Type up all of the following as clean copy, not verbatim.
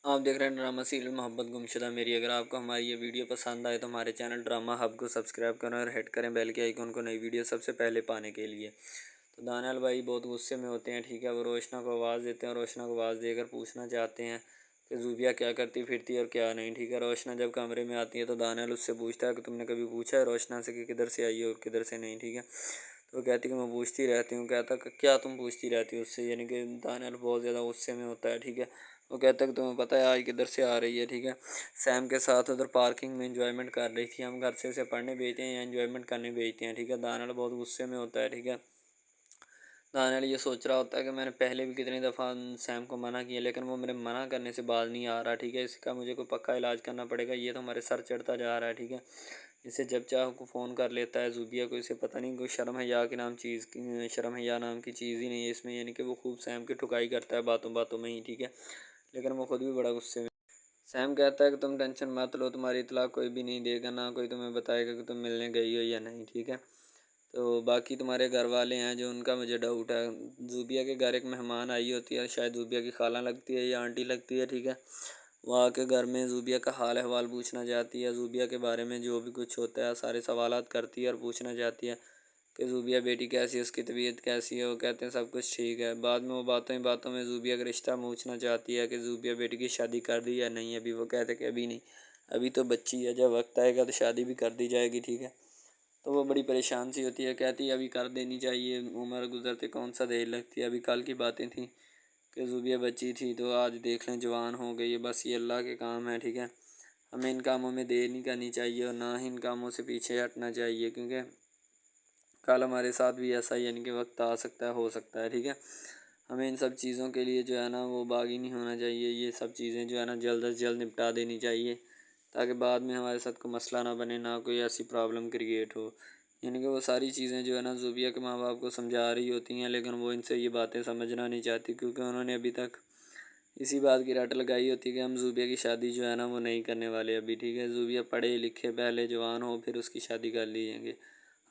आप देख रहे हैं ड्रामा सीरियल मोहब्बत गुमशुदा मेरी। अगर आपको हमारी ये वीडियो पसंद आए तो हमारे चैनल ड्रामा हब को सब्सक्राइब करें और हिट करें बेल के आइकन को नई वीडियो सबसे पहले पाने के लिए। तो दानियाल भाई बहुत गुस्से में होते हैं, ठीक है। वो रोशना को आवाज़ देते हैं और रोशना को आवाज़ देकर पूछना चाहते हैं कि जूबिया क्या करती फिरती और क्या नहीं, ठीक है। रोशना जब कमरे में आती है तो दानियाल उससे पूछता है कि तुमने कभी पूछा है रोशना से कि किधर से आई है और किधर से नहीं, ठीक है। तो वो कहती है कि मैं पूछती रहती हूँ। कहता कि क्या तुम पूछती रहती हो उससे, यानी कि दानियाल बहुत ज़्यादा गुस्से में होता है, ठीक है। वो कहता है कि तुम्हें पता है आज किधर से आ रही है, ठीक है। सैम के साथ उधर पार्किंग में एंजॉयमेंट कर रही थी। हम घर से उसे पढ़ने भेजते हैं या एंजॉयमेंट करने भेजते हैं, ठीक है। दानियाल बहुत गुस्से में होता है, ठीक है। दानियाल ये सोच रहा होता है कि मैंने पहले भी कितनी दफ़ा सैम को मना किया लेकिन वो मेरे मना करने से बाज नहीं आ रहा, ठीक है। इसका मुझे कोई पक्का इलाज करना पड़ेगा, ये तो हमारे सर चढ़ता जा रहा है, ठीक है। इसे जब चाहो को फ़ोन कर लेता है जूबिया को। इसे पता नहीं कोई शर्म हया के नाम चीज़ की, शर्म हया नाम की चीज़ ही नहीं है इसमें, यानी कि वो खूब सैम की ठुकाई करता है बातों बातों में ही, ठीक है। लेकिन वो खुद भी बड़ा गुस्से में। सैम कहता है कि तुम टेंशन मत लो, तुम्हारी इतला कोई भी नहीं देगा, ना कोई तुम्हें बताएगा कि तुम मिलने गई हो या नहीं, ठीक है। तो बाकी तुम्हारे घर वाले हैं जो, उनका मुझे डाउट है। जूबिया के घर एक मेहमान आई होती है, शायद जूबिया की खाला लगती है या आंटी लगती है, ठीक है। वो आके घर में जूबिया का हाल अहवाल पूछना चाहती है, जूबिया के बारे में जो भी कुछ होता है सारे सवालात करती है और पूछना चाहती है कि जूबिया बेटी कैसी है, उसकी तबीयत कैसी है। वो कहते हैं सब कुछ ठीक है। बाद में वो बातों ही बातों में जूबिया का रिश्ता पूछना चाहती है कि जूबिया बेटी की शादी कर दी या नहीं अभी। वो कहते कि अभी नहीं, अभी तो बच्ची है, जब वक्त आएगा तो शादी भी कर दी जाएगी, ठीक है। तो वो बड़ी परेशान सी होती है, कहती है अभी कर देनी चाहिए, उम्र गुजरते कौन सा देर लगती है। अभी कल की बातें थी कि जूबिया बच्ची थी तो आज देख लें जवान हो गई है। बस ये अल्लाह के काम है, ठीक है। हमें इन कामों में देर नहीं करनी चाहिए और ना ही इन कामों से पीछे हटना चाहिए, क्योंकि कल हमारे साथ भी ऐसा ही यानी कि वक्त आ सकता है, हो सकता है, ठीक है। हमें इन सब चीज़ों के लिए जो है ना वो बागी नहीं होना चाहिए। ये सब चीज़ें जो है ना जल्द अज जल्द निपटा देनी चाहिए, ताकि बाद में हमारे साथ कोई मसला ना बने, ना कोई ऐसी प्रॉब्लम क्रिएट हो। यानी कि वो सारी चीज़ें जो है ना ज़ूबिया के माँ बाप को समझा रही होती हैं, लेकिन वो इनसे ये बातें समझना नहीं चाहती, क्योंकि उन्होंने अभी तक इसी बात की रट लगाई होती है कि हम ज़ूबिया की शादी जो है ना वो नहीं करने वाले अभी, ठीक है। ज़ूबिया पढ़े लिखे पहले जवान हो फिर उसकी शादी कर लीजिएंगे।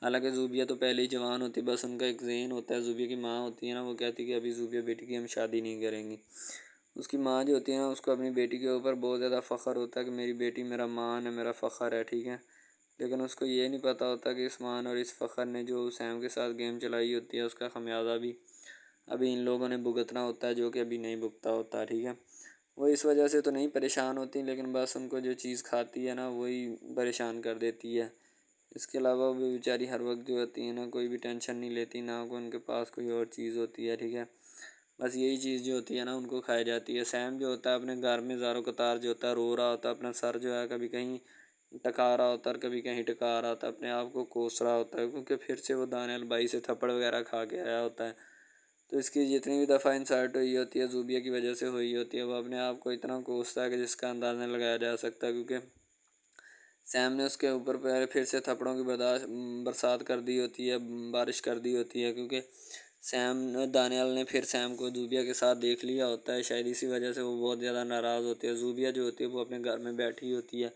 हालांकि ज़ूबिया तो पहले ही जवान होती, बस उनका एक ज़हन होता है। ज़ूबिया की माँ होती है ना, वो कहती है कि अभी ज़ूबिया बेटी की हम शादी नहीं करेंगे। उसकी माँ जो होती है ना, उसको अपनी बेटी के ऊपर बहुत ज़्यादा फ़ख्र होता है कि मेरी बेटी मेरा मान है, मेरा फ़ख्र है, ठीक है। लेकिन उसको ये नहीं पता होता कि इस मान और इस फ़ख्र ने जो सैम के साथ गेम चलाई होती है उसका ख़मियाज़ा भी अभी इन लोगों ने भुगतना होता है, जो कि अभी नहीं भुगता होता, ठीक है। वो इस वजह से तो नहीं परेशान होती, लेकिन बस उनको जो चीज़ खाती है ना वही परेशान कर देती है। इसके अलावा वो बेचारी हर वक्त जो होती है ना कोई भी टेंशन नहीं लेती, ना कोई उनके पास कोई और चीज़ होती है, ठीक है। बस यही चीज़ जो होती है ना उनको खाई जाती है। सैम जो होता है अपने घर में ज़ारो कतार जो होता है रो रहा होता है, अपना सर जो है कभी कहीं टका रहा होता है और कभी कहीं टका रहा होता है, अपने आप को कोस रहा होता है, क्योंकि फिर से वो दानियाल भाई से थप्पड़ वगैरह खा के आया होता है। तो इसकी जितनी भी दफ़ा इंसल्ट हुई होती है जूबिया की वजह से हुई होती है, वो अपने आप को इतना कोसता है कि जिसका अंदाज़ा नहीं लगाया जा सकता, क्योंकि सैम ने उसके ऊपर फिर से थप्पड़ों की बरसात कर दी होती है, बारिश कर दी होती है, क्योंकि दानियाल ने फिर सैम को जूबिया के साथ देख लिया होता है। शायद इसी वजह से वो बहुत ज़्यादा नाराज़ होती है। जूबिया जो होती है वो अपने घर में बैठी होती है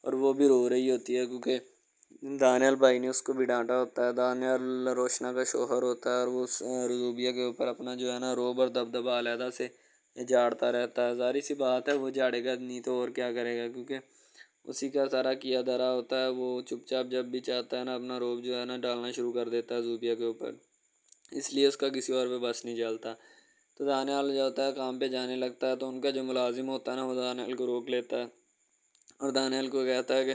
और वो भी रो रही होती है, क्योंकि दानियाल भाई ने उसको भी डांटा होता है। दानियाल रोशना का शोहर होता है और वो रूबिया के ऊपर अपना जो है ना रोब और दबदबा अलहदा से झाड़ता रहता है। ज़ाहिर सी बात है वो झाड़ेगा नहीं तो और क्या करेगा, क्योंकि उसी का सारा किया धरा होता है। वो चुपचाप जब भी चाहता है ना अपना रोब जो है ना डालना शुरू कर देता है जूबिया के ऊपर, इसलिए उसका किसी और पे बस नहीं चलता। तो दानियाल जो होता है काम पे जाने लगता है, तो उनका जो मुलाजिम होता है ना वो दानियाल को रोक लेता है और दानियाल को कहता है कि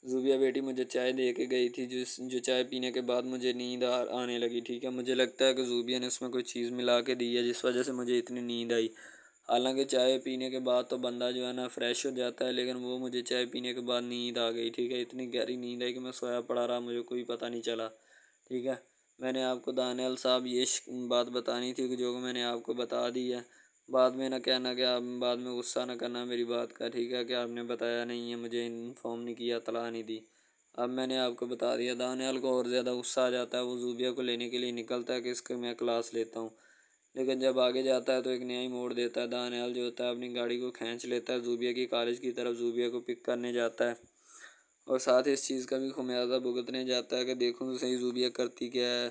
ज़ूबिया बेटी मुझे चाय दे के गई थी, जो चाय पीने के बाद मुझे नींद आने लगी, ठीक है। मुझे लगता है कि ज़ूबिया ने उसमें कोई चीज़ मिला के दी है जिस वजह से मुझे इतनी नींद आई। हालांकि चाय पीने के बाद तो बंदा जो है ना फ्रेश हो जाता है, लेकिन वो मुझे चाय पीने के बाद नींद आ गई, ठीक है। इतनी गहरी नींद आई कि मैं सोया पड़ा रहा, मुझे कोई पता नहीं चला, ठीक है। मैंने आपको दानियाल साहब ये बात बतानी थी कि जो मैंने आपको बता दी है। बाद में ना कहना कि आप बाद में गुस्सा ना करना मेरी बात का, ठीक है। कि आपने बताया नहीं है, मुझे इन्फॉर्म नहीं किया, तला नहीं दी। अब मैंने आपको बता दिया। दानियाल को और ज़्यादा गुस्सा आ जाता है, वो जूबिया को लेने के लिए निकलता है कि इसको मैं क्लास लेता हूँ। लेकिन जब आगे जाता है तो एक नया ही मोड़ देता है। दानियाल जो होता है अपनी गाड़ी को खींच लेता है जूबिया की कॉलेज की तरफ, जूबिया को पिक करने जाता है और साथ ही इस चीज़ का भी खुमियाजा भुगतने जाता है कि देखूँ तो सही जूबिया करती क्या है।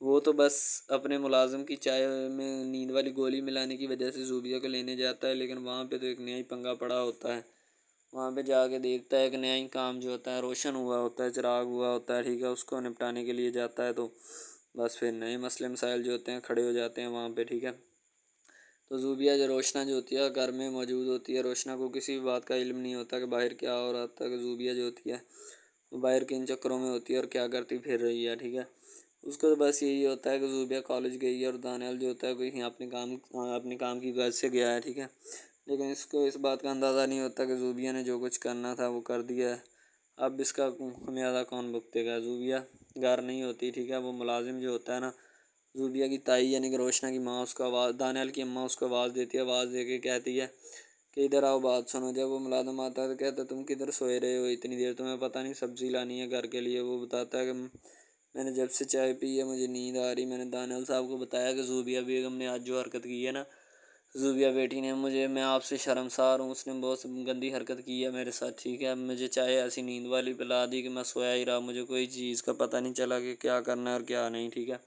वो तो बस अपने मुलाजिम की चाय में नींद वाली गोली मिलाने की वजह से ज़ूबिया को लेने जाता है, लेकिन वहाँ पे तो एक नया ही पंगा पड़ा होता है। वहाँ पे जाके देखता है कि नया ही काम जो होता है रोशन हुआ होता है, चिराग हुआ होता है, ठीक है, उसको निपटाने के लिए जाता है। तो बस फिर नए मसले मसाइल जो होते हैं खड़े हो जाते हैं वहाँ पे, ठीक है। तो ज़ूबिया जो रोशना जो होती है घर में मौजूद होती है। रोशना को किसी भी बात का इल्म नहीं होता कि बाहर क्या हो रहा था, कि ज़ूबिया जो होती है वो बाहर किन चक्करों में होती है और क्या करती फिर रही है, ठीक है। उसको तो बस यही होता है कि ज़ूबिया कॉलेज गई है और दानियाल जो होता है कहीं अपने काम की गर्ज से गया है, ठीक है। लेकिन इसको इस बात का अंदाज़ा नहीं होता कि ज़ूबिया ने जो कुछ करना था वो कर दिया है। अब इसका खमियाजा कौन भुगतेगा। ज़ूबिया घर नहीं होती, ठीक है। वो मुलाजिम जो होता है ना, ज़ूबिया की ताई यानी कि रोशना की माँ उसको आवाज़, दानियाल की अम्मा उसको आवाज़ देती है। आवाज़ दे के कहती है कि इधर आओ बात सुनो। जब वो मुलाजिम आता है तो कहता है तुम किधर सोए रहे हो इतनी देर, तुम्हें पता नहीं सब्ज़ी लानी है घर के लिए। वो बताता है कि मैंने जब से चाय पी है मुझे नींद आ रही। मैंने दानियाल साहब को बताया कि ज़ूबिया बेगम ने आज जो हरकत की है ना, ज़ूबिया बेटी ने, मैं आपसे शर्मसार हूँ। उसने बहुत गंदी हरकत की है मेरे साथ, ठीक है। मुझे चाय ऐसी नींद वाली पिला दी कि मैं सोया ही रहा, मुझे कोई चीज़ का पता नहीं चला कि क्या करना है और क्या नहीं, ठीक है।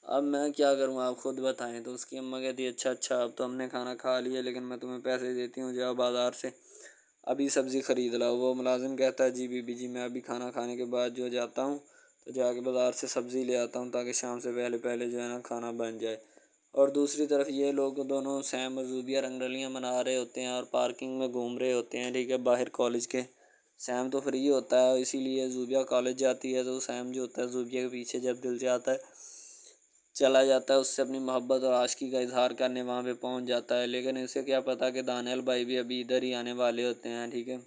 अब मैं क्या करूँ आप खुद बताएं। तो उसकी अम्मा कहती है अच्छा अच्छा, अब तो हमने खाना खा लिया, लेकिन मैं तुम्हें पैसे देती हूँ, जाओ बाज़ार से अभी सब्ज़ी ख़रीद लाओ। वो मुलाजिम कहता है जी बीबी जी, मैं अभी खाना खाने के बाद जो जाता हूँ तो जाके बाज़ार से सब्ज़ी ले आता हूँ, ताकि शाम से पहले पहले जो है ना खाना बन जाए। और दूसरी तरफ ये लोग दोनों सैम और ज़ूबिया रंगरलियाँ मना रहे होते हैं और पार्किंग में घूम रहे होते हैं, ठीक है, बाहर कॉलेज के। सैम तो फ्री होता है, इसीलिए ज़ूबिया कॉलेज जाती है तो सैम जो होता है ज़ूबिया के पीछे जब दिल चाहता है चला जाता है, उससे अपनी मोहब्बत और आशिकी का इजहार करने वहाँ पे पहुँच जाता है। लेकिन इसे क्या पता कि दानियाल भाई भी अभी इधर ही आने वाले होते हैं, ठीक है।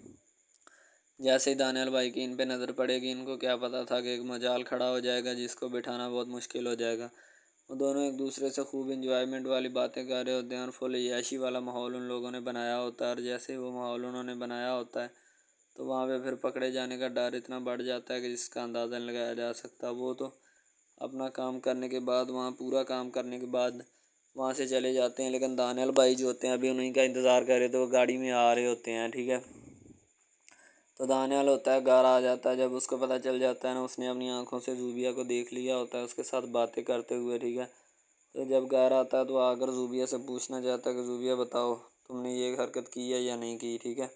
जैसे ही दानियाल भाई की इन पे नज़र पड़ेगी, इनको क्या पता था कि एक मजाल खड़ा हो जाएगा जिसको बिठाना बहुत मुश्किल हो जाएगा। वो दोनों एक दूसरे से खूब इंजॉयमेंट वाली बातें कर रहे होते हैं और फुल याशी वाला माहौल उन लोगों ने बनाया होता है। और जैसे ही वो माहौल उन्होंने बनाया होता है तो वहाँ पे फिर पकड़े जाने का डर इतना बढ़ जाता है कि जिसका अंदाज़ा नहीं लगाया जा सकता। वो तो अपना काम करने के बाद, वहाँ पूरा काम करने के बाद वहाँ से चले जाते हैं, लेकिन दानियाल भाई जो होते हैं अभी उन्हीं का इंतज़ार कर रहे थे, वो गाड़ी में आ रहे होते हैं, ठीक है। तो दानियाल होता है घर आ जाता है, जब उसको पता चल जाता है ना उसने अपनी आंखों से ज़ूबिया को देख लिया होता है उसके साथ बातें करते हुए, ठीक है। तो जब घर आता है तो आकर ज़ूबिया से पूछना चाहता है कि ज़ूबिया बताओ तुमने ये हरकत की है या नहीं की, ठीक है।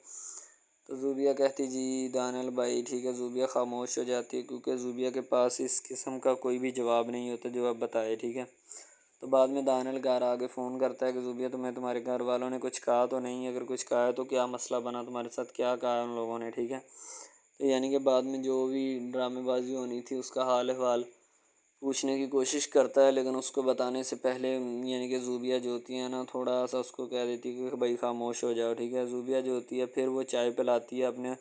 तो ज़ूबिया कहती जी दानियाल भाई, ठीक है। ज़ूबिया खामोश हो जाती है क्योंकि ज़ूबिया के पास इस किस्म का कोई भी जवाब नहीं होता जो अब बताए, ठीक है। तो बाद में दानियाल घर आके फ़ोन करता है कि ज़ूबिया तुम्हें तुम्हारे घर वालों ने कुछ कहा तो नहीं, अगर कुछ कहा है तो क्या मसला बना, तुम्हारे साथ क्या कहा है उन लोगों ने, ठीक है। तो यानी कि बाद में जो भी ड्रामेबाजी होनी थी उसका हाल अहवाल पूछने की कोशिश करता है, लेकिन उसको बताने से पहले यानी कि ज़ूबिया जो होती है ना थोड़ा सा उसको कह देती है कि भाई खामोश हो जाओ, ठीक है। ज़ूबिया जो होती है फिर वो चाय पिलाती है अपने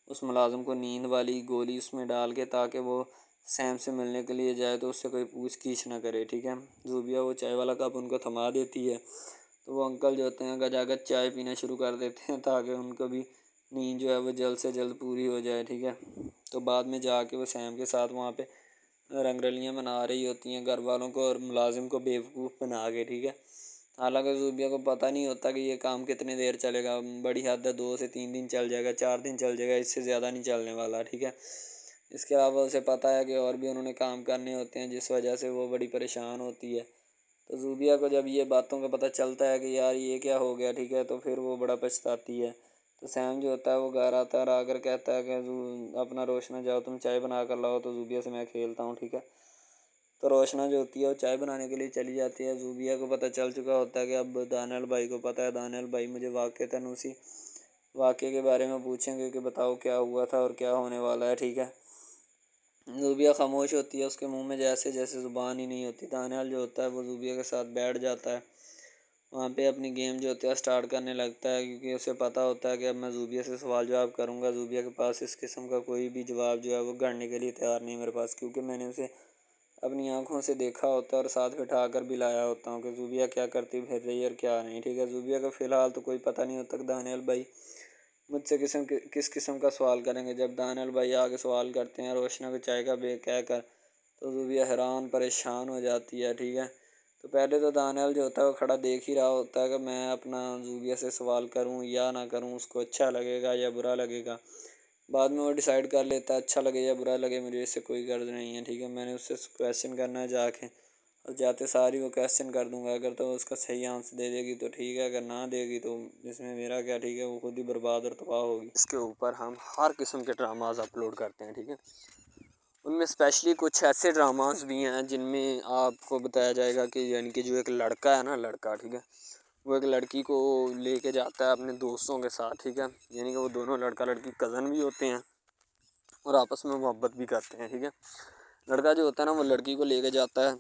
उस मुलाजिम को, नींद वाली गोली उसमें डाल के, ताकि वो सैम से मिलने के लिए जाए तो उससे कोई पूछ गीछ ना करे, ठीक है। ज़ूबिया वो चाय वाला कप उनको थमा देती है तो वो अंकल जो होते हैं गजागज चाय पीना शुरू कर देते हैं ताकि उनको भी नींद जो है वो जल्द से जल्द पूरी हो जाए, ठीक है। तो बाद में जाके वो सैम के साथ वहाँ पे रंगरलियाँ मना रही होती हैं घर वालों को और मुलाजिम को बेवकूफ़ बना के, ठीक है। हालांकि ज़ूबिया को पता नहीं होता कि ये काम कितनी देर चलेगा। बड़ी हद है 2 से 3 दिन चल जाएगा, 4 दिन चल जाएगा, इससे ज़्यादा नहीं चलने वाला, ठीक है। इसके अलावा उसे पता है कि और भी उन्होंने काम करने होते हैं जिस वजह से वो बड़ी परेशान होती है। तो ज़ूबिया को जब ये बातों का पता चलता है कि यार ये क्या हो गया, ठीक है, तो फिर वो बड़ा पछताती है। तो सैम जो होता है वो घर आता है और आकर कहता है कि अपना रोशना जाओ तुम चाय बना कर लाओ तो ज़ूबिया से मैं खेलता हूँ, ठीक है। तो रोशना जो होती है वो चाय बनाने के लिए चली जाती है। ज़ूबिया को पता चल चुका होता है कि अब दानियाल भाई को पता है, दानियाल भाई मुझे वाक़तन उसी वाक़े के बारे में पूछेंगे कि बताओ क्या हुआ था और क्या होने वाला है, ठीक है। ज़ूबिया खामोश होती है, उसके मुंह में जैसे जैसे ज़ुबान ही नहीं होती। दानियाल जो होता है वो ज़ूबिया के साथ बैठ जाता है, वहाँ पे अपनी गेम जो होती है स्टार्ट करने लगता है, क्योंकि उसे पता होता है कि अब मैं ज़ूबिया से सवाल जवाब करूँगा। ज़ूबिया के पास इस किस्म का कोई भी जवाब जो है वो गढ़ने के लिए तैयार नहीं मेरे पास, क्योंकि मैंने उसे अपनी आंखों से देखा होता है और साथ बिठा कर भी लाया होता हूँ कि ज़ूबिया क्या करती फिर रही है और क्या नहीं, ठीक है। ज़ूबिया को फ़िलहाल तो कोई पता नहीं होता कि दानियाल भाई मुझसे किस किस्म का सवाल करेंगे। जब दानियाल भाई आगे सवाल करते हैं रोशना को चाय का बे कह कर, तो ज़ूबिया हैरान परेशान हो जाती है, ठीक है। तो पहले तो दानियाल जो होता है वो खड़ा देख ही रहा होता है कि मैं अपना ज़ूबिया से सवाल करूं या ना करूं, उसको अच्छा लगेगा या बुरा लगेगा। बाद में वो डिसाइड कर लेता है, अच्छा लगे या बुरा लगे मुझे इससे कोई गर्ज नहीं है, ठीक है। मैंने उससे क्वेश्चन करना है जाके, और जाते सारी वो क्वेश्चन कर दूंगा। अगर तो उसका सही आंसर दे देगी तो ठीक है, अगर ना देगी तो इसमें मेरा क्या, ठीक है, वो खुद ही बर्बाद और तबाह होगी। इसके ऊपर हम हर किस्म के ड्रामाज अपलोड करते हैं, ठीक है। उनमें स्पेशली कुछ ऐसे ड्रामास भी हैं जिनमें आपको बताया जाएगा कि यानी कि जो एक लड़का है ना, लड़का, ठीक है, वो एक लड़की को लेके जाता है अपने दोस्तों के साथ, ठीक है। यानी कि वो दोनों लड़का लड़की कज़न भी होते हैं और आपस में मोहब्बत भी करते हैं, ठीक है। लड़का जो होता है ना, वो लड़की को लेके जाता है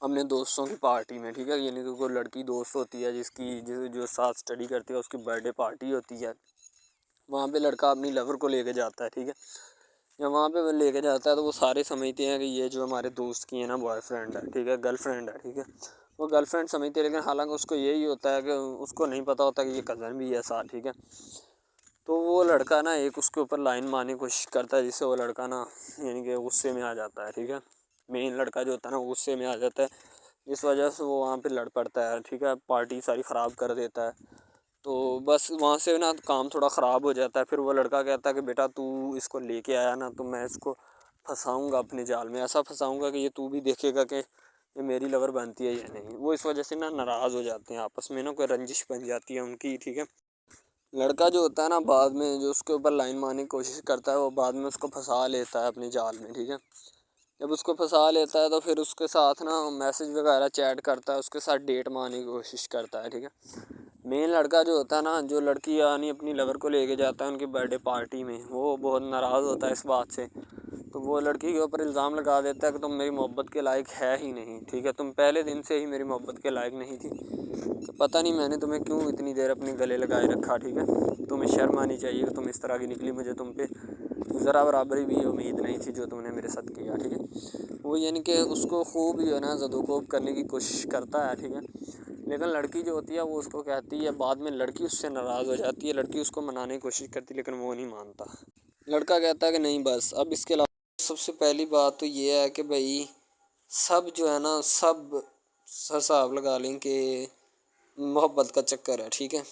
अपने दोस्तों की पार्टी में, ठीक है। यानी कि कोई लड़की दोस्त होती है जिसकी जो साथ स्टडी करती है, उसकी बर्थडे पार्टी होती है। वहाँ पे लड़का अपनी लवर को लेके जाता है, ठीक है। जब वहाँ पे वो लेके जाता है तो वो सारे समझते हैं कि ये जो हमारे दोस्त की है ना बॉयफ्रेंड है, ठीक है, गर्लफ्रेंड है, ठीक है। वो गर्लफ्रेंड समझते हैं, लेकिन हालांकि उसको यही होता है कि उसको नहीं पता होता कि ये कज़न भी है साथ, ठीक है। तो वो लड़का ना एक उसके ऊपर लाइन मारने की कोशिश करता है, जिससे वो लड़का ना यानी कि गुस्से में आ जाता है, ठीक है। मेन लड़का जो होता है ना, वो गुस्से में आ जाता है, इस वजह से वो वहाँ पे लड़ पड़ता है, ठीक है। पार्टी सारी ख़राब कर देता है। तो बस वहाँ से ना काम थोड़ा ख़राब हो जाता है। फिर वो लड़का कहता है कि बेटा तू इसको लेके आया ना, तो मैं इसको फंसाऊँगा अपने जाल में, ऐसा फंसाऊँगा कि ये तू भी देखेगा कि ये मेरी लवर बनती है या नहीं। वो इस वजह से ना नाराज़ हो जाते हैं आपस में, ना कोई रंजिश बन जाती है उनकी, ठीक है। लड़का जो होता है ना, बाद में जो उसके ऊपर लाइन मारने की कोशिश करता है, वो बाद में उसको फंसा लेता है अपने जाल में, ठीक है। जब उसको फंसा लेता है तो फिर उसके साथ ना मैसेज वगैरह चैट करता है, उसके साथ डेट मारने की कोशिश करता है, ठीक है। मेन लड़का जो होता है ना, जो लड़की यानी अपनी लवर को लेके जाता है उनकी बर्थडे पार्टी में, वो बहुत नाराज़ होता है इस बात से। तो वो लड़की के ऊपर इल्ज़ाम लगा देता है कि तुम मेरी मोहब्बत के लायक है ही नहीं, ठीक है। तुम पहले दिन से ही मेरी मोहब्बत के लायक नहीं थी, तो पता नहीं मैंने तुम्हें क्यों इतनी देर अपने गले लगाए रखा, ठीक है। तुम्हें शर्म आनी चाहिए कि तुम इस तरह की निकली, मुझे तुम पे ज़रा बराबरी भी उम्मीद नहीं थी जो तुमने मेरे साथ किया, ठीक है। वो यानी कि उसको खूब जो है ना ज़दोकोब करने की कोशिश करता है, ठीक है। लेकिन लड़की जो होती है वो उसको कहती है, बाद में लड़की उससे नाराज़ हो जाती है, लड़की उसको मनाने की कोशिश करती है, लेकिन वो नहीं मानता। लड़का कहता है कि नहीं बस अब इसके अलावा। सबसे पहली बात तो ये है कि भाई सब जो है ना, सब हिसाब लगा लें कि मोहब्बत का चक्कर है, ठीक है।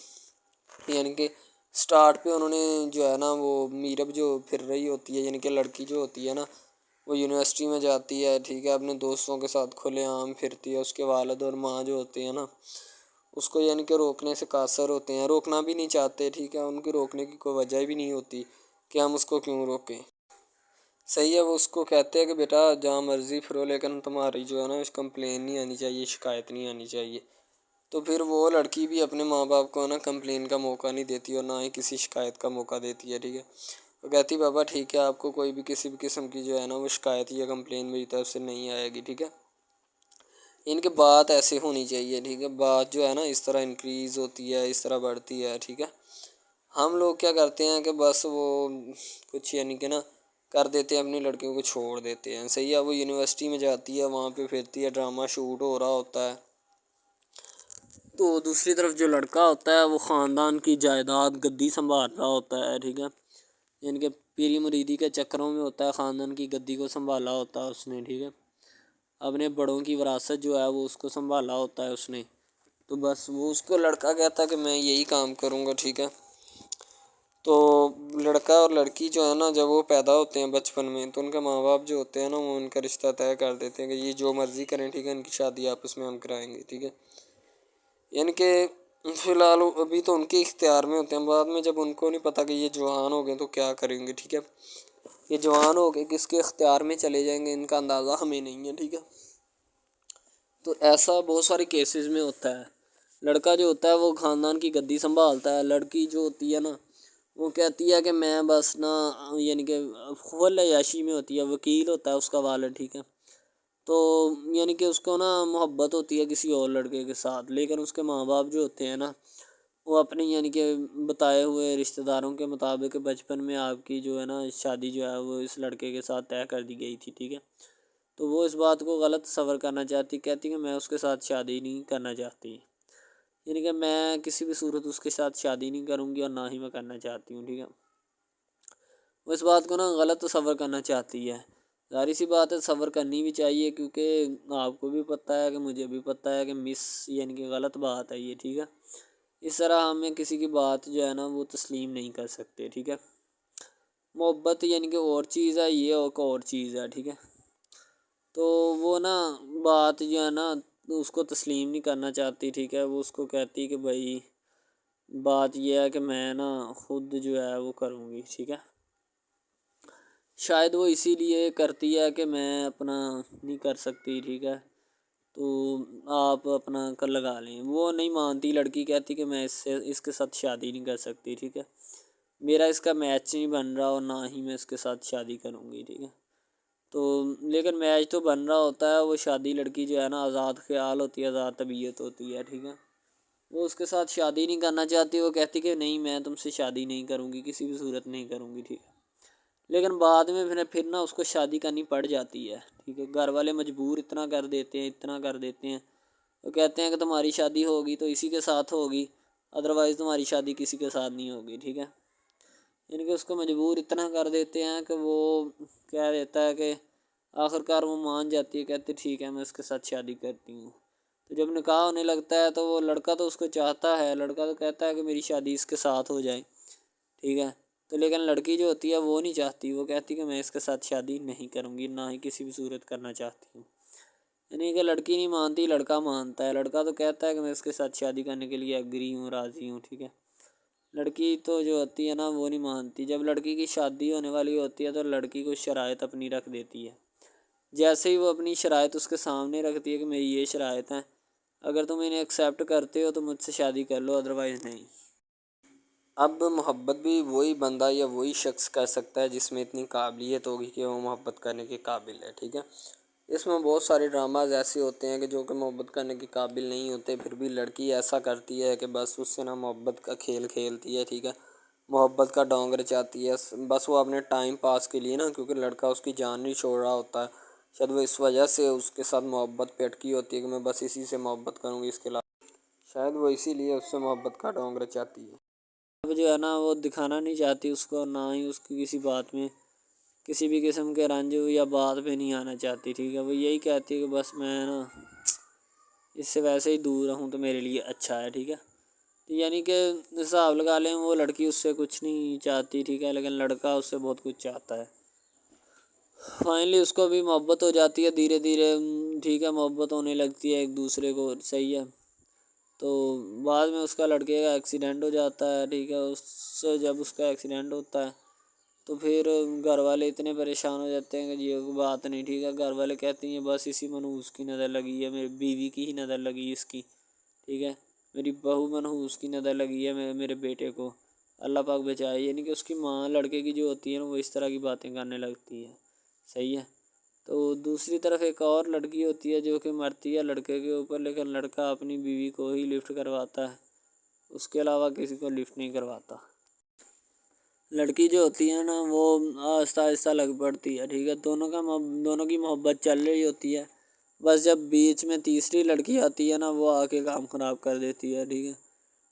यानी कि स्टार्ट पे उन्होंने जो है ना, वो मीरब जो फिर रही होती है, यानी कि लड़की जो होती है ना, वो यूनिवर्सिटी में जाती है, ठीक है, अपने दोस्तों के साथ खुलेआम फिरती है। उसके वालिद और माँ जो होते हैं ना, उसको यानी कि रोकने से कासर होते हैं, रोकना भी नहीं चाहते, ठीक है। उनकी रोकने की कोई वजह भी नहीं होती कि हम उसको क्यों रोकें। सही है, वो उसको कहते हैं कि बेटा जहाँ मर्ज़ी फिरो, लेकिन तुम्हारी जो है ना कंप्लेन नहीं आनी चाहिए, शिकायत नहीं आनी चाहिए। तो फिर वो लड़की भी अपने माँ बाप को ना कंप्लेन का मौका नहीं देती और ना ही किसी शिकायत का मौका देती है, ठीक है। वो कहती बाबा ठीक है, आपको कोई भी किसी भी किस्म की जो है ना वो शिकायत या कंप्लेन मेरी तरफ से नहीं आएगी, ठीक है। इनकी बात ऐसे होनी चाहिए, ठीक है। बात जो है ना इस तरह इंक्रीज़ होती है, इस तरह बढ़ती है, ठीक है। हम लोग क्या करते हैं कि बस वो कुछ यानी कि ना कर देते हैं, अपनी लड़कियों को छोड़ देते हैं। सही है, वो यूनिवर्सिटी में जाती है, वहाँ पे फिरती है, ड्रामा शूट हो रहा होता है। तो दूसरी तरफ जो लड़का होता है वो ख़ानदान की जायदाद गद्दी संभाल रहा होता है, ठीक है। यानी कि पीरी मुरीदी के चक्करों में होता है, ख़ानदान की गद्दी को संभाला होता है उसने, ठीक है। अपने बड़ों की विरासत जो है वो उसको संभाला होता है उसने। तो बस वो उसको लड़का कहता है कि मैं यही काम करूँगा, ठीक है। तो लड़का और लड़की जो है ना, जब वो पैदा होते हैं बचपन में, तो उनके माँ बाप जो होते हैं ना, वो उनका रिश्ता तय कर देते हैं कि ये जो मर्ज़ी करें, ठीक है, इनकी शादी आपस में हम कराएंगे, ठीक है। यानी कि फ़िलहाल अभी तो उनके इख्तियार में होते हैं, बाद में जब उनको नहीं पता कि ये जवान हो गए तो क्या करेंगे, ठीक है। ये जवान हो गए किसके इख्तियार में चले जाएंगे, इनका अंदाज़ा हमें नहीं है, ठीक है। तो ऐसा बहुत सारे केसेस में होता है। लड़का जो होता है वो ख़ानदान की गद्दी संभालता है, लड़की जो होती है ना वो कहती है कि मैं बस ना यानी कि फुल अय्याशी में होती है, वकील होता है उसका वालिद, ठीक है। तो यानी कि उसको ना मोहब्बत होती है किसी और लड़के के साथ, लेकिन उसके माँ बाप जो होते हैं ना वो अपने यानी कि बताए हुए रिश्तेदारों के मुताबिक बचपन में आपकी जो है ना शादी जो है वो इस लड़के के साथ तय कर दी गई थी, ठीक है। तो वो इस बात को गलत तस्वर करना चाहती, कहती कि मैं उसके साथ शादी नहीं करना चाहती, यानी कि मैं किसी भी सूरत उसके साथ शादी नहीं करूँगी और ना ही मैं करना चाहती हूँ, ठीक है। वो इस बात को ना गलत तस्वर करना चाहती है। ज़ाहिर सी बात है सब्र करनी भी चाहिए, क्योंकि आपको भी पता है कि मुझे भी पता है कि मिस यानी कि गलत बात है ये, ठीक है। इस तरह हमें किसी की बात जो है ना वो तस्लीम नहीं कर सकते, ठीक है। मोहब्बत यानी कि और चीज़ है, ये और चीज़ है, ठीक है। तो वो ना बात जो है ना उसको तस्लीम नहीं करना चाहती, ठीक है। वो उसको कहती कि भाई बात ये है कि मैं ना खुद जो है वो करूँगी, ठीक है। शायद वो इसीलिए करती है कि मैं अपना नहीं कर सकती, ठीक है, तो आप अपना कर लगा लें। वो नहीं मानती, लड़की कहती कि मैं इसके साथ शादी नहीं कर सकती, ठीक है। मेरा इसका मैच नहीं बन रहा और ना ही मैं इसके साथ शादी करूँगी, ठीक है। तो लेकिन मैच तो बन रहा होता है, वो शादी लड़की जो है ना आज़ाद ख्याल होती है, आज़ाद तबीयत होती है, ठीक है। वो उसके साथ शादी नहीं करना चाहती, वो कहती कि नहीं मैं तुमसे शादी नहीं करूँगी, किसी भी सूरत नहीं करूँगी, ठीक है। लेकिन बाद में फिर ना उसको शादी करनी पड़ जाती है, ठीक है। घर वाले मजबूर इतना कर देते हैं, इतना कर देते हैं। वो कहते हैं कि तुम्हारी शादी होगी तो इसी के साथ होगी, अदरवाइज़ तुम्हारी शादी किसी के साथ नहीं होगी, ठीक है। यानी कि उसको मजबूर इतना कर देते हैं कि वो कह देता है कि आखिरकार वो मान जाती है, कहती ठीक है मैं उसके साथ शादी करती हूँ। तो जब निकाह होने लगता है तो वो लड़का तो उसको चाहता है, लड़का तो कहता है कि मेरी शादी इसके साथ हो जाए, ठीक है। तो लेकिन लड़की जो होती है वो नहीं चाहती, वो कहती कि मैं इसके साथ शादी नहीं करूँगी, ना ही किसी भी सूरत करना चाहती हूँ। यानी कि लड़की नहीं मानती, लड़का मानता है। लड़का तो कहता है कि मैं इसके साथ शादी करने के लिए एग्री हूँ, राज़ी हूँ, ठीक है। लड़की तो जो होती है ना वो नहीं मानती। जब लड़की की शादी होने वाली होती है तो लड़की को शराइत अपनी रख देती है। जैसे ही वो अपनी शराइत उसके सामने रखती है कि मेरी ये शराइत हैं, अगर तुम इन्हें एक्सेप्ट करते हो तो मुझसे शादी कर लो, अदरवाइज़ नहीं। अब मोहब्बत भी वही बंदा या वही शख्स कर सकता है जिसमें इतनी काबिलियत होगी कि वो मोहब्बत करने के काबिल है, ठीक है। इसमें बहुत सारे ड्रामाज ऐसे होते हैं कि जो कि मोहब्बत करने के काबिल नहीं होते, फिर भी लड़की ऐसा करती है कि बस उससे ना मोहब्बत का खेल खेलती है, ठीक है। मोहब्बत का डोंग रचाती है, बस वो अपने टाइम पास के लिए ना, क्योंकि लड़का उसकी जान नहीं छोड़ रहा होता है। शायद वो इस वजह से उसके साथ मोहब्बत पे अटकी होती है कि मैं बस इसी से मोहब्बत करूँगी, इसके अलावा शायद वो इसीलिए उससे मोहब्बत का डोंग रचाती है। अब जो है ना वो दिखाना नहीं चाहती उसको, ना ही उसकी किसी बात में किसी भी किस्म के रंज या बात पे नहीं आना चाहती, ठीक है। वो यही कहती है कि बस मैं ना इससे वैसे ही दूर रहूँ तो मेरे लिए अच्छा है, ठीक है। तो यानी कि हिसाब लगा लें वो लड़की उससे कुछ नहीं चाहती, ठीक है, लेकिन लड़का उससे बहुत कुछ चाहता है। फाइनली उसको भी मोहब्बत हो जाती है धीरे धीरे, ठीक है, मोहब्बत होने लगती है एक दूसरे को, सही है। तो बाद में उसका लड़के का एक्सीडेंट हो जाता है, ठीक है। उससे जब उसका एक्सीडेंट होता है तो फिर घर वाले इतने परेशान हो जाते हैं कि ये बात नहीं, ठीक है। घर वाले कहते हैं बस इसी मनहूस की नज़र लगी है, मेरी बीवी की ही नज़र लगी इसकी, ठीक है। मेरी बहू मनहूस की नज़र लगी है मेरे बेटे को, अल्लाह पाक बचाए। यानी कि उसकी माँ लड़के की जो होती है ना वो इस तरह की बातें करने लगती है, सही है। तो दूसरी तरफ एक और लड़की होती है जो कि मरती है लड़के के ऊपर, लेकिन लड़का अपनी बीवी को ही लिफ्ट करवाता है, उसके अलावा किसी को लिफ्ट नहीं करवाता। लड़की जो होती है ना वो आहिस्ता आहिस्ता लग पड़ती है, ठीक है। दोनों की मोहब्बत चल रही होती है, बस जब बीच में तीसरी लड़की आती है ना वो आके काम ख़राब कर देती है, ठीक है।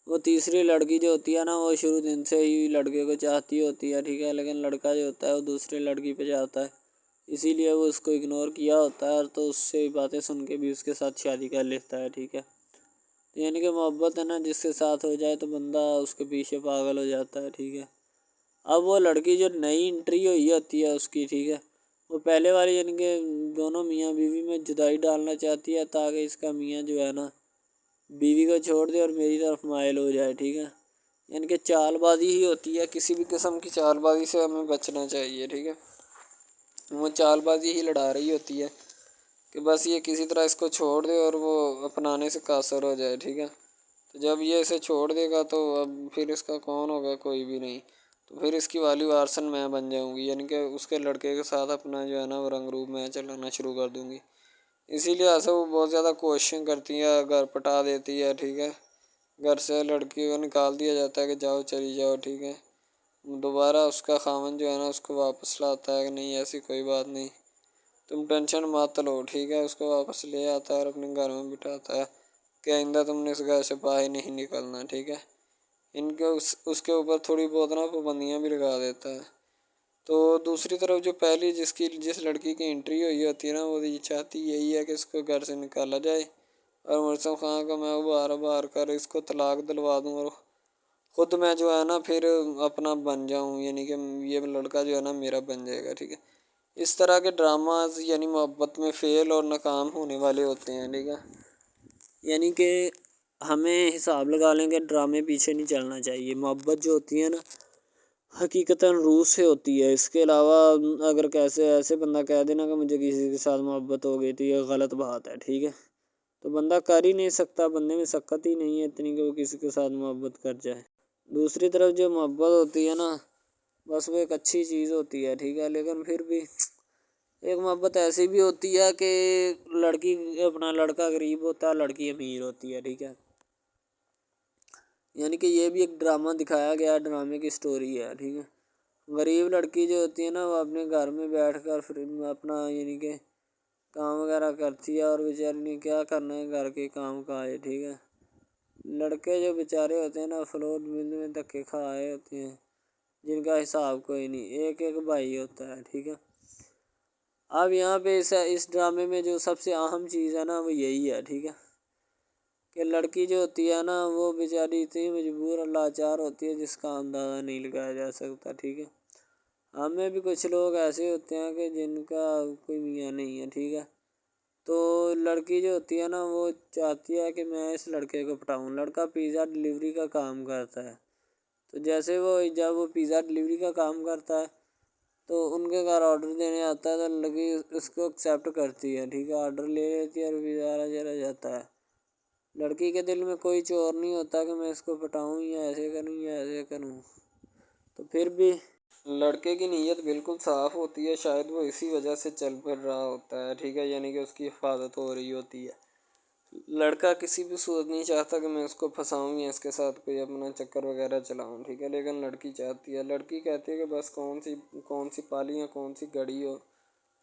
वो तीसरी लड़की जो होती है ना वो शुरू दिन से ही लड़के को चाहती होती है, ठीक है, लेकिन लड़का जो होता है वो दूसरी लड़की पे जाता है, इसीलिए वो उसको इग्नोर किया होता है, तो उससे बातें सुन के भी उसके साथ शादी कर लेता है, ठीक है। तो यानी कि मोहब्बत है ना जिसके साथ हो जाए तो बंदा उसके पीछे पागल हो जाता है, ठीक है। अब वो लड़की जो नई एंट्री हुई होती है उसकी, ठीक है, वो पहले वाली यानी कि दोनों मियाँ बीवी में जुदाई डालना चाहती है ताकि इसका मियाँ जो है ना बीवी को छोड़ दे और मेरी तरफ माइल हो जाए, ठीक है। यानी कि चालबाजी ही होती है, किसी भी किस्म की चालबाजी से हमें बचना चाहिए, ठीक है। वो चालबाजी ही लड़ा रही होती है कि बस ये किसी तरह इसको छोड़ दे और वो अपनाने से कासर हो जाए, ठीक है। तो जब ये इसे छोड़ देगा तो अब फिर इसका कौन होगा, कोई भी नहीं। तो फिर इसकी वाली वारसन मैं बन जाऊंगी, यानी कि उसके लड़के के साथ अपना जो है ना वो रंग रूप मैं चलाना शुरू कर दूंगी। इसीलिए ऐसा वो बहुत ज़्यादा कोशिश करती है, घर पटा देती है, ठीक है। घर से लड़की को निकाल दिया जाता है कि जाओ चली जाओ, ठीक है। दोबारा उसका खामन जो है ना उसको वापस लाता है कि नहीं ऐसी कोई बात नहीं, तुम टेंशन मत लो, ठीक है। उसको वापस ले आता है और अपने घर में बिठाता है कि आइंदा तुमने इस घर से बाहर नहीं निकलना, ठीक है। इनके उसके ऊपर थोड़ी बहुत ना पाबंदियाँ भी लगा देता है। तो दूसरी तरफ जो पहली जिस लड़की की एंट्री हुई होती है ना वो ये चाहती यही है कि इसको घर से निकाला जाए और मुर्सम खां को मैं उबार उबार कर इसको तलाक दिलवा दूँ और खुद मैं जो है ना फिर अपना बन जाऊँ, यानी कि ये लड़का जो है ना मेरा बन जाएगा, ठीक है। इस तरह के ड्रामाज यानी मोहब्बत में फ़ेल और नाकाम होने वाले होते हैं, ठीक है। यानी कि हमें हिसाब लगा लें कि ड्रामे पीछे नहीं चलना चाहिए। मोहब्बत जो होती है ना हकीकतन रूह से होती है। इसके अलावा अगर कैसे ऐसे बंदा कह देना कि मुझे किसी के साथ मोहब्बत हो गई थी, ये गलत बात है, ठीक है। तो बंदा कर ही नहीं सकता, बंदे में सकत ही नहीं है इतनी कि वो किसी के साथ मोहब्बत कर जाए। दूसरी तरफ जो मोहब्बत होती है ना, बस वो एक अच्छी चीज़ होती है, ठीक है। लेकिन फिर भी एक मोहब्बत ऐसी भी होती है कि लड़की अपना लड़का गरीब होता है, लड़की अमीर होती है, ठीक है। यानी कि ये भी एक ड्रामा दिखाया गया, ड्रामे की स्टोरी है, ठीक है। गरीब लड़की जो होती है ना, वो अपने घर में बैठ कर फिर अपना यानी कि काम वगैरह करती है, और बेचारी ने क्या करना है घर के काम काज, ठीक है। लड़के जो बेचारे होते हैं ना, फ्लोर मिल में धक्के खाए होते हैं, जिनका हिसाब कोई नहीं, एक एक भाई होता है, ठीक है। अब यहाँ पे इस ड्रामे में जो सबसे अहम चीज़ है ना, वो यही है, ठीक है, कि लड़की जो होती है ना, वो बेचारी इतनी मजबूर और लाचार होती है जिसका अंदाज़ा नहीं लगाया जा सकता, ठीक है। हमें भी कुछ लोग ऐसे होते हैं कि जिनका कोई मियाँ नहीं है, ठीक है। तो लड़की जो होती है ना, वो चाहती है कि मैं इस लड़के को पटाऊँ। लड़का पिज़्ज़ा डिलीवरी का काम करता है, तो जैसे वो जब वो पिज़्ज़ा डिलीवरी का काम करता है तो उनके घर ऑर्डर देने आता है, तो लड़की उसको एक्सेप्ट करती है, ठीक है। ऑर्डर ले लेती है और पिज़्ज़ा चला जाता है। लड़की के दिल में कोई चोर नहीं होता कि मैं इसको पटाऊँ या ऐसे करूँ या ऐसे करूँ। तो फिर भी लड़के की नीयत बिल्कुल साफ़ होती है, शायद वो इसी वजह से चल फिर रहा होता है, ठीक है। यानी कि उसकी हिफाजत हो रही होती है। लड़का किसी भी सूरत नहीं चाहता कि मैं उसको फंसाऊँ या इसके साथ कोई अपना चक्कर वगैरह चलाऊँ, ठीक है। लेकिन लड़की चाहती है, लड़की कहती है कि बस कौन सी पाली या कौन सी घड़ी हो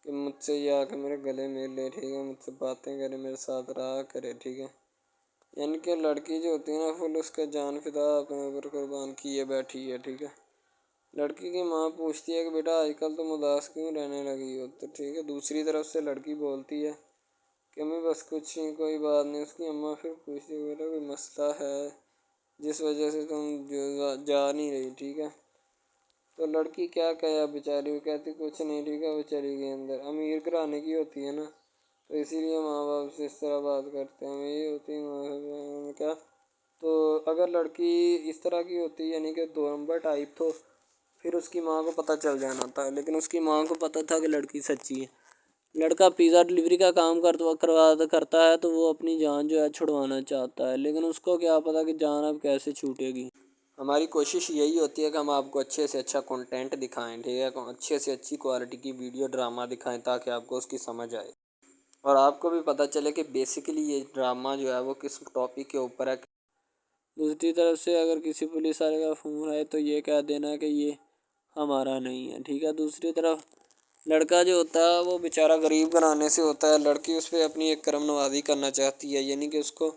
कि मुझसे ये आके मेरे गले मिल ले, ठीक है, मुझसे बातें करे, मेरे साथ रहा करे, ठीक है। यानी कि लड़की जो होती है ना, फुल उसका जान फिदा अपने ऊपर कुर्बान किए बैठी है, ठीक है। लड़की की माँ पूछती है कि बेटा आजकल तुम उदास क्यों रहने लगी हो, तो ठीक है। दूसरी तरफ से लड़की बोलती है कि मैं बस कुछ नहीं, कोई बात नहीं। उसकी अम्मा फिर पूछती है बेटा कोई मसला है जिस वजह से तुम जो जा नहीं रही, ठीक है। तो लड़की क्या कहे बेचारी, वो कहती कुछ नहीं, ठीक है। वो चली गई अंदर। अमीर घराने की होती है ना, तो इसीलिए माँ बाप से इस तरह बात करते हैं। ये होती है माँ बाप क्या। तो अगर लड़की इस तरह की होती यानी कि दो नंबर टाइप, तो फिर उसकी माँ को पता चल जाना था। लेकिन उसकी माँ को पता था कि लड़की सच्ची है। लड़का पिज़्ज़ा डिलीवरी का काम करता है, तो वो अपनी जान जो है छुड़वाना चाहता है, लेकिन उसको क्या पता कि जान अब कैसे छूटेगी। हमारी कोशिश यही होती है कि हम आपको अच्छे से अच्छा कंटेंट दिखाएं, ठीक है, अच्छे से अच्छी क्वालिटी की वीडियो ड्रामा दिखाएं ताकि आपको उसकी समझ आए और आपको भी पता चले कि बेसिकली ये ड्रामा जो है वो किस टॉपिक के ऊपर है। दूसरी तरफ से अगर किसी पुलिस वाले का फ़ोन आए तो ये कह देना कि ये हमारा नहीं है, ठीक है। दूसरी तरफ लड़का जो होता है वो बेचारा गरीब घराने से होता है। लड़की उस पर अपनी एक करम नवाज़ी करना चाहती है, यानी कि उसको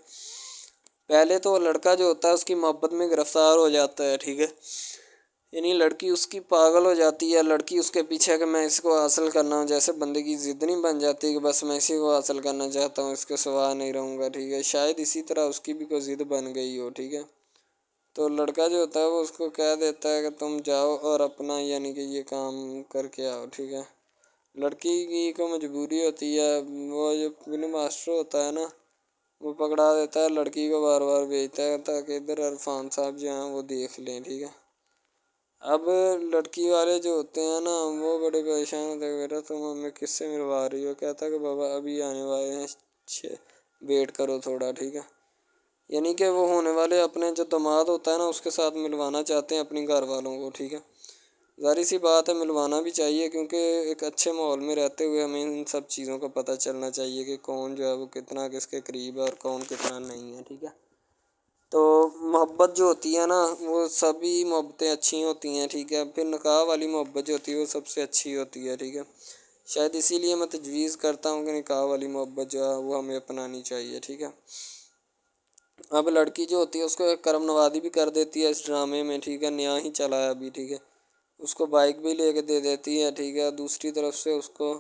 पहले तो लड़का जो होता है उसकी मोहब्बत में गिरफ़्तार हो जाता है, ठीक है। यानी लड़की उसकी पागल हो जाती है। लड़की उसके पीछे कि मैं इसको हासिल करना हूँ, जैसे बंदे की ज़िद नहीं बन जाती कि बस मैं इसी को हासिल करना चाहता हूँ, इसके सिवा नहीं रहूँगा, ठीक है। शायद इसी तरह उसकी भी कोई ज़िद बन गई हो, ठीक है। तो लड़का जो होता है वो उसको कह देता है कि तुम जाओ और अपना यानी कि ये काम करके आओ, ठीक है। लड़की की को मजबूरी होती है, वो जो फिल्म मास्टर होता है ना, वो पकड़ा देता है लड़की को, बार बार भेजता है ताकि इधर इरफान साहब जो हैं वो देख लें, ठीक है। अब लड़की वाले जो होते हैं ना, वो बड़े परेशान होते हैं, बेटा तुम हमें किससे मिलवा रही हो। कहता है कि बाबा अभी आने वाले हैं, वेट करो थोड़ा, ठीक है। यानी कि वो होने वाले अपने जो दामाद होता है ना उसके साथ मिलवाना चाहते हैं अपनी घर वालों को, ठीक है। ज़ाहिर सी बात है मिलवाना भी चाहिए, क्योंकि एक अच्छे माहौल में रहते हुए हमें इन सब चीज़ों का पता चलना चाहिए कि कौन जो है वो कितना किसके करीब है और कौन कितना नहीं है, ठीक है। तो मोहब्बत जो होती है ना, वो सभी मोहब्बतें अच्छी होती हैं, ठीक है। फिर निकाह वाली मोहब्बत जो होती है वो सबसे अच्छी होती है, ठीक है। शायद इसीलिए मैं तजवीज़ करता हूँ कि निकाह वाली मोहब्बत जो है वो हमें अपनानी चाहिए, ठीक है। अब लड़की जो होती है उसको एक करम नवाज़ी भी कर देती है इस ड्रामे में, ठीक है। नया ही चला है अभी, ठीक है। उसको बाइक भी लेके दे देती है, ठीक है। दूसरी तरफ से उसको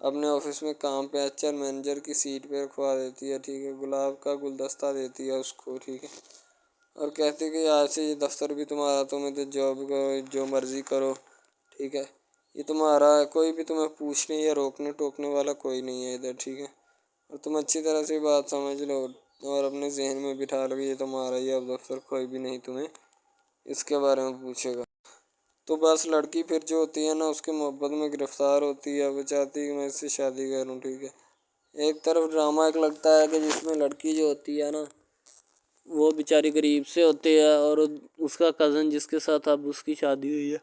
अपने ऑफिस में काम पे एचआर मैनेजर की सीट पे रखवा देती है, ठीक है। गुलाब का गुलदस्ता देती है उसको, ठीक है। और कहती कि आज से ये दफ्तर भी तुम्हारा, तुम्हें तो जॉब करो जो मर्ज़ी करो, ठीक है, ये तुम्हारा है, कोई भी तुम्हें पूछने या रोकने टोकने वाला कोई नहीं है इधर, ठीक है। और तुम अच्छी तरह से बात समझ लो और अपने जहन में बिठा लो कि ये तुम्हारा ही अब दफ्तर, कोई भी नहीं तुम्हें इसके बारे में पूछेगा। तो बस लड़की फिर जो होती है ना उसकी मोहब्बत में गिरफ्तार होती है, वो चाहती है कि मैं इससे शादी करूँ, ठीक है। एक तरफ ड्रामा एक लगता है कि जिसमें लड़की जो होती है ना वो बेचारी गरीब से होती है और उसका कज़न जिसके साथ अब उसकी शादी हुई है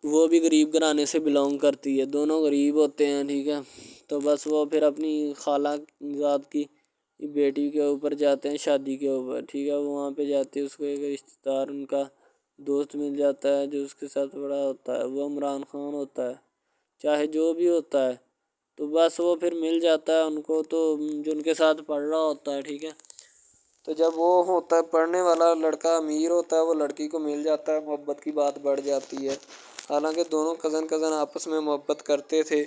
वो भी गरीब घराने से बिलोंग करती है, दोनों गरीब होते हैं, ठीक है। तो बस वो फिर अपनी खाला ज़ात की बेटी के ऊपर जाते हैं शादी के ऊपर, ठीक है। वो वहाँ पे जाते हैं, उसको एक रिश्तेदार उनका दोस्त मिल जाता है जो उसके साथ बड़ा होता है, वो इमरान खान होता है, चाहे जो भी होता है। तो बस वो फिर मिल जाता है उनको, तो जो उनके साथ पढ़ रहा होता है, ठीक है। तो जब वो होता है पढ़ने वाला लड़का अमीर होता है, वो लड़की को मिल जाता है, मोहब्बत की बात बढ़ जाती है। हालांकि दोनों कज़न कज़न आपस में मोहब्बत करते थे,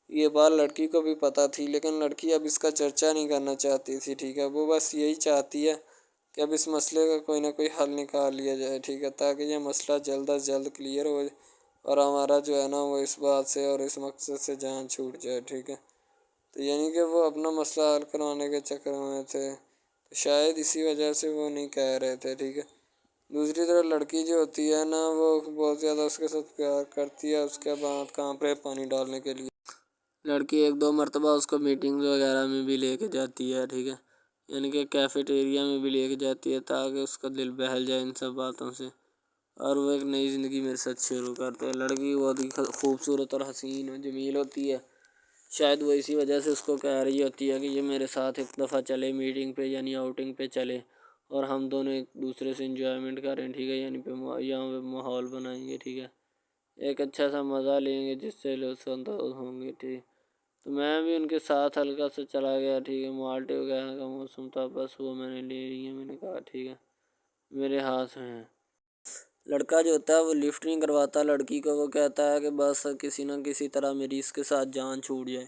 ये बात लड़की को भी पता थी, लेकिन लड़की अब इसका चर्चा नहीं करना चाहती थी, ठीक है। वो बस यही चाहती है कि अब इस मसले का कोई ना कोई हल निकाल लिया जाए, ठीक है, ताकि ये मसला जल्द अज जल्द क्लियर हो और हमारा जो है ना वो इस बात से और इस मकसद से जान छूट जाए, ठीक है। तो यानी कि वो अपना मसला हल करवाने के चक्कर में थे, तो शायद इसी वजह से वो नहीं कह रहे थे, ठीक है। दूसरी तरफ लड़की जो होती है ना वो बहुत ज़्यादा उसके साथ प्यार करती है, उसके बाद कहाँ पे पानी डालने के लिए लड़की एक दो मरतबा उसको मीटिंग वगैरह में भी लेके जाती है, ठीक है, यानी कि कैफेटेरिया में भी लेके जाती है ताकि उसका दिल बहल जाए इन सब बातों से और वो एक नई ज़िंदगी मेरे साथ शुरू करते हैं। लड़की बहुत ही खूबसूरत और हसीन और जमील होती है, शायद वो इसी वजह से उसको कह रही होती है कि ये मेरे साथ एक दफ़ा चले मीटिंग पे यानी आउटिंग पे चले और हम दोनों एक दूसरे से इंजॉयमेंट करें, ठीक है, यानी पे यहाँ पे माहौल बनाएंगे, ठीक है, एक अच्छा सा मज़ा लेंगे जिससे लोग संतोष होंगे, ठीक। तो मैं भी उनके साथ हल्का सा चला गया, ठीक है। माल्टे वगैरह का मौसम था, बस वो मैंने ले ली है, मैंने कहा ठीक है मेरे हाथ में है। लड़का जो होता है वो लिफ्ट नहीं करवाता लड़की को, वो कहता है कि बस किसी न किसी तरह मेरी इसके साथ जान छूट जाए।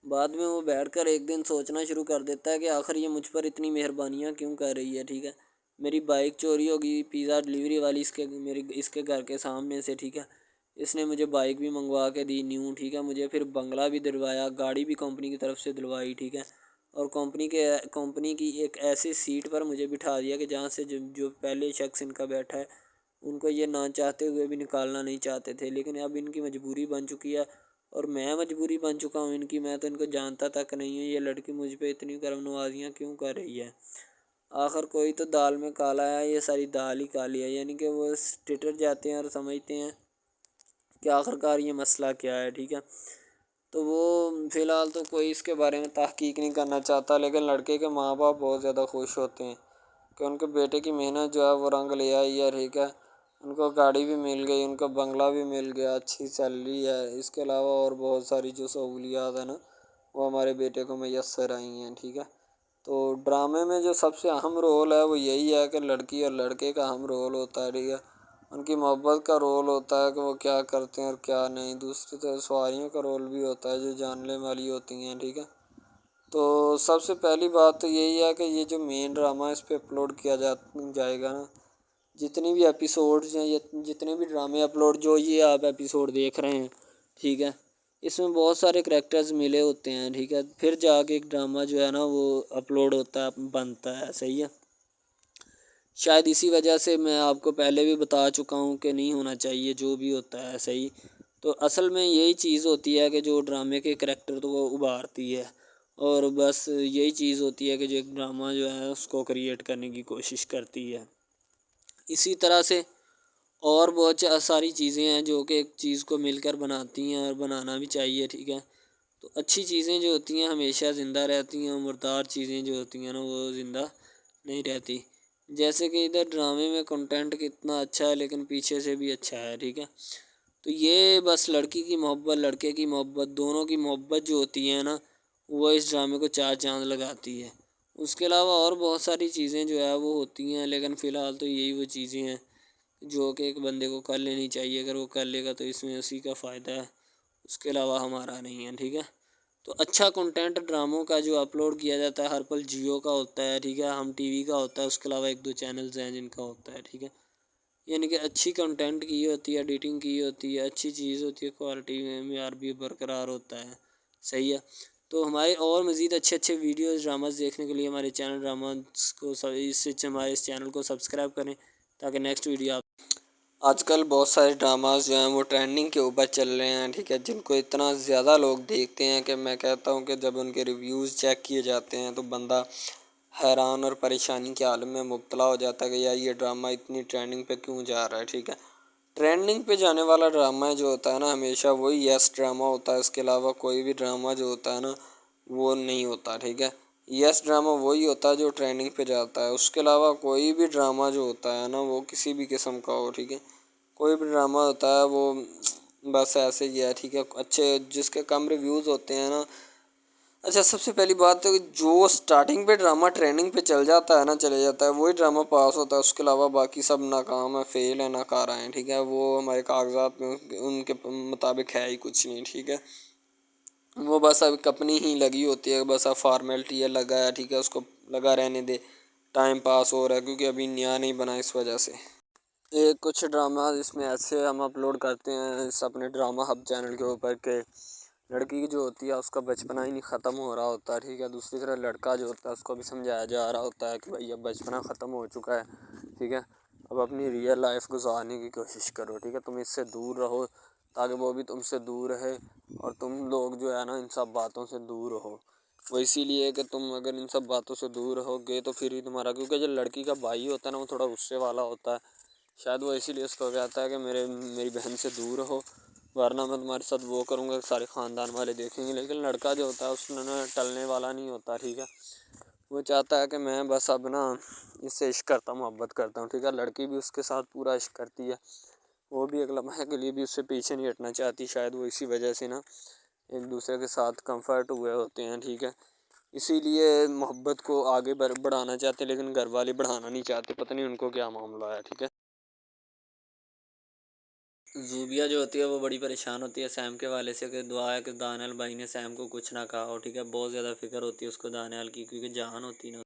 बाद में वो बैठकर एक दिन सोचना शुरू कर देता है कि आखिर ये मुझ पर इतनी मेहरबानियाँ क्यों कर रही है, ठीक है। मेरी बाइक चोरी होगी, पिज़्ज़ा डिलीवरी वाली इसके घर के सामने से, ठीक है। इसने मुझे बाइक भी मंगवा के दी न्यू, ठीक है, मुझे फिर बंगला भी दिलवाया, गाड़ी भी कंपनी की तरफ से दिलवाई, ठीक है। और कंपनी की एक ऐसी सीट पर मुझे बिठा दिया कि जहाँ से जो पहले शख्स इनका बैठा है उनको ये ना चाहते हुए भी निकालना नहीं चाहते थे, लेकिन अब इनकी मजबूरी बन चुकी है और मैं मजबूरी बन चुका हूँ इनकी। मैं तो इनको जानता तक नहीं हूँ, ये लड़की मुझ पे इतनी करम नवाजियाँ क्यों कर रही है। आखिर कोई तो दाल में काला है, ये सारी दाल ही काली है, यानी कि वो टिटर जाते हैं और समझते हैं कि आखिरकार ये मसला क्या है, ठीक है। तो वो फ़िलहाल तो कोई इसके बारे में तहकीक नहीं करना चाहता, लेकिन लड़के के माँ बाप बहुत ज़्यादा खुश होते हैं कि उनके बेटे की मेहनत जो है वो रंग ले आई है, ठीक है। उनको गाड़ी भी मिल गई, उनको बंगला भी मिल गया, अच्छी सैलरी है, इसके अलावा और बहुत सारी जो सहूलियात है ना वो हमारे बेटे को मैसर आई हैं, ठीक है। तो ड्रामे में जो सबसे अहम रोल है वो यही है कि लड़की और लड़के का अहम रोल होता है, ठीक है। उनकी मोहब्बत का रोल होता है कि वो क्या करते हैं और क्या नहीं। दूसरी तरफ सवारियों का रोल भी होता है जो जानने वाली होती हैं, ठीक है। तो सबसे पहली बात तो यही है कि ये जो मेन ड्रामा है इस पर अपलोड किया जाएगा ना, जितनी भी एपिसोड्स हैं या जितने भी ड्रामे अपलोड जो ये आप एपिसोड देख रहे हैं, ठीक है, इसमें बहुत सारे करैक्टर्स मिले होते हैं, ठीक है, फिर जाके एक ड्रामा जो है ना वो अपलोड होता है, बनता है, सही है। शायद इसी वजह से मैं आपको पहले भी बता चुका हूँ कि नहीं होना चाहिए जो भी होता है, सही। तो असल में यही चीज़ होती है कि जो ड्रामे के करैक्टर तो वो उभारती है और बस यही चीज़ होती है कि जो एक ड्रामा जो है उसको क्रिएट करने की कोशिश करती है। इसी तरह से और बहुत सारी चीज़ें हैं जो कि एक चीज़ को मिलकर बनाती हैं और बनाना भी चाहिए, ठीक है। तो अच्छी चीज़ें जो होती हैं हमेशा ज़िंदा रहती हैं, मुर्दार चीज़ें जो होती हैं ना वो ज़िंदा नहीं रहती। जैसे कि इधर ड्रामे में कंटेंट कितना अच्छा है लेकिन पीछे से भी अच्छा है, ठीक है। तो ये बस लड़की की मोहब्बत लड़के की मोहब्बत दोनों की मोहब्बत जो होती है ना वो इस ड्रामे को चार चाँद लगाती है। उसके अलावा और बहुत सारी चीज़ें जो है वो होती हैं, लेकिन फ़िलहाल तो यही वो चीज़ें हैं जो कि एक बंदे को कर लेनी चाहिए। अगर वो कर लेगा तो इसमें उसी का फ़ायदा है, उसके अलावा हमारा नहीं है, ठीक है। तो अच्छा कंटेंट ड्रामों का जो अपलोड किया जाता है हर पल जियो का होता है, ठीक है, हम टीवी का होता है, उसके अलावा 1-2 चैनल्स हैं जिनका होता है, ठीक है। यानी कि अच्छी कंटेंट की होती है, एडिटिंग की होती है, अच्छी चीज़ होती है, क्वालिटी में मेयार भी बरकरार होता है, सही है। तो हमारे और मज़ीद अच्छे अच्छे वीडियोज़ ड्रामास देखने के लिए हमारे चैनल ड्रामास को हमारे इस चैनल को सब्सक्राइब करें, ताकि नेक्स्ट वीडियो आप आजकल बहुत सारे ड्रामास जो हैं वो ट्रेंडिंग के ऊपर चल रहे हैं, ठीक है, जिनको इतना ज़्यादा लोग देखते हैं कि मैं कहता हूँ कि जब उनके रिव्यूज़ चेक किए जाते हैं तो बंदा हैरान और परेशानी के आलम में मुब्तला हो जाता है कि यार ये ड्रामा इतनी ट्रेंडिंग पे क्यों जा रहा है, ठीक है। ट्रेंडिंग पे जाने वाला ड्रामा जो होता है ना हमेशा वही यस ड्रामा होता है, इसके अलावा कोई भी ड्रामा जो होता है ना वो नहीं होता, ठीक है। यस ड्रामा वही होता है जो ट्रेंडिंग पे जाता है, उसके अलावा कोई भी ड्रामा जो होता है ना वो किसी भी किस्म का हो, ठीक है, कोई भी ड्रामा होता है वो बस ऐसे ही है, ठीक है, अच्छे जिसके कम रिव्यूज़ होते हैं ना। अच्छा, सबसे पहली बात तो जो स्टार्टिंग पे ड्रामा ट्रेंडिंग पे चल जाता है ना चले जाता है वही ड्रामा पास होता है, उसके अलावा बाकी सब नाकाम है, फेल है, नाकारा हैं, ठीक है, वो हमारे कागजात में उनके मुताबिक है ही कुछ नहीं, ठीक है। वो बस अब कंपनी ही लगी होती है, बस अब फॉर्मेलिटी है, लगा है, ठीक है, उसको लगा रहने दे, टाइम पास हो रहा है क्योंकि अभी नया नहीं बना इस वजह से। ये कुछ ड्रामा इसमें ऐसे हम अपलोड करते हैं इस अपने ड्रामा हब चैनल के ऊपर के लड़की जो होती है उसका बचपना ही नहीं ख़त्म हो रहा होता है, ठीक है। दूसरी तरफ लड़का जो होता है उसको भी समझाया जा रहा होता है कि भाई अब बचपना ख़त्म हो चुका है, ठीक है, अब अपनी रियल लाइफ गुजारने की कोशिश करो, ठीक है, तुम इससे दूर रहो ताकि वो भी तुमसे दूर रहे और तुम लोग जो है ना इन सब बातों से दूर रहो। वो इसीलिए कि तुम अगर इन सब बातों से दूर रहोगे तो फिर ही तुम्हारा, क्योंकि जो लड़की का भाई होता है ना वो थोड़ा गुस्से वाला होता है, शायद वो इसीलिए उसको कहता है कि मेरी बहन से दूर रहो वरना मैं तुम्हारे साथ वो करूँगा सारे ख़ानदान वाले देखेंगे। लेकिन लड़का जो होता है उसने टलने वाला नहीं होता, ठीक है, वो चाहता है कि मैं बस अब ना इससे इश्क करता हूँ, मोहब्बत करता हूँ, ठीक है। लड़की भी उसके साथ पूरा इश्क करती है, वो भी एक लम्हे के लिए भी उससे पीछे नहीं हटना चाहती, शायद वो इसी वजह से ना एक दूसरे के साथ कंफर्ट हुए होते हैं, ठीक है। इसीलिए मोहब्बत को आगे बढ़ाना चाहते लेकिन घर वाले बढ़ाना नहीं चाहते, पता नहीं उनको क्या मामला है, ठीक है। ज़ूबिया जो होती है वो बड़ी परेशान होती है सैम के वाले से कि दुआ है कि दानियाल भाई ने सैम को कुछ ना कहा हो, ठीक है, बहुत ज़्यादा फ़िक्र होती है उसको दानियाल की, क्योंकि जान होती है ना।